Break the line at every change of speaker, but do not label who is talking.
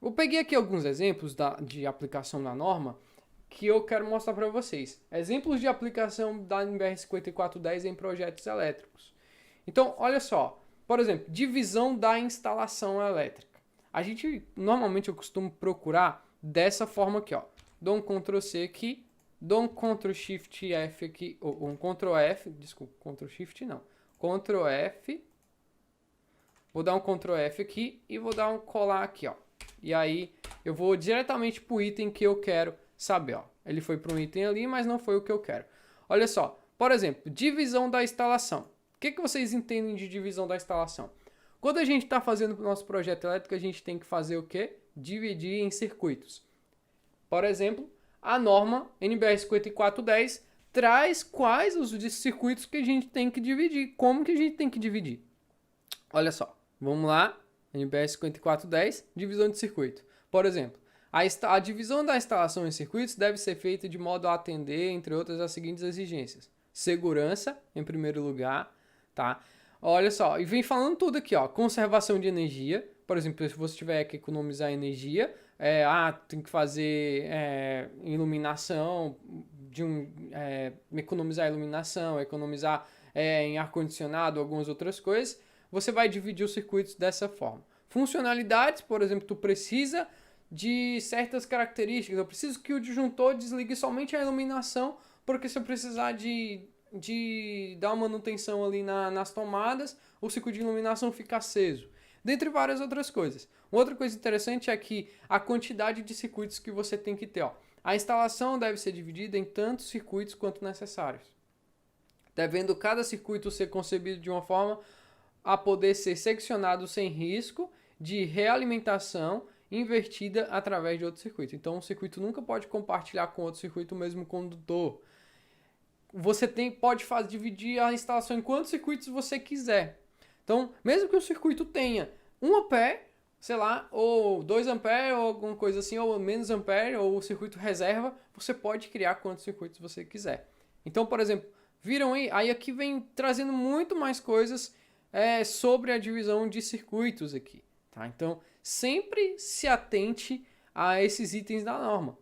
Eu peguei aqui alguns exemplos de aplicação da norma que eu quero mostrar para vocês. Exemplos de aplicação da NBR 5410 em projetos elétricos. Então, olha só. Por exemplo, divisão da instalação elétrica. Normalmente eu costumo procurar dessa forma aqui, ó. Dou um Ctrl C aqui, dou um Ctrl Shift F aqui, ou um Ctrl F, desculpa, Ctrl Shift não. Ctrl F. Vou dar um Ctrl F aqui e vou dar um colar aqui, ó. E aí eu vou diretamente para o item que eu quero saber, ó. Ele foi para um item ali, mas não foi o que eu quero. Olha só, por exemplo, divisão da instalação. O que vocês entendem de divisão da instalação? Quando a gente está fazendo o nosso projeto elétrico, a gente tem que fazer o quê? Dividir em circuitos. Por exemplo, a norma NBR 5410 traz quais os circuitos que a gente tem que dividir. Como que a gente tem que dividir? Olha só, vamos lá. NBR 5410, divisão de circuito. Por exemplo, a divisão da instalação em circuitos deve ser feita de modo a atender, entre outras, as seguintes exigências. Segurança, em primeiro lugar, tá? Olha só, e vem falando tudo aqui, ó. Conservação de energia. Por exemplo, se você tiver que economizar energia, tem que fazer iluminação, economizar iluminação, economizar em ar-condicionado, algumas outras coisas. Você vai dividir os circuitos dessa forma. Funcionalidades, por exemplo, tu precisa de certas características. Eu preciso que o disjuntor desligue somente a iluminação, porque se eu precisar de dar uma manutenção ali nas tomadas, o circuito de iluminação fica aceso. Dentre várias outras coisas. Outra coisa interessante é que a quantidade de circuitos que você tem que ter. Ó. A instalação deve ser dividida em tantos circuitos quanto necessários, devendo cada circuito ser concebido de uma forma a poder ser seccionado sem risco de realimentação invertida através de outro circuito. Então, o circuito nunca pode compartilhar com outro circuito o mesmo condutor. Você pode dividir a instalação em quantos circuitos você quiser. Então, mesmo que o circuito tenha 1 ampere, sei lá, ou 2 ampere, ou alguma coisa assim, ou menos ampere, ou o circuito reserva, você pode criar quantos circuitos você quiser. Então, por exemplo, viram aí? Aí aqui vem trazendo muito mais coisas sobre a divisão de circuitos aqui. Tá? Então, sempre se atente a esses itens da norma.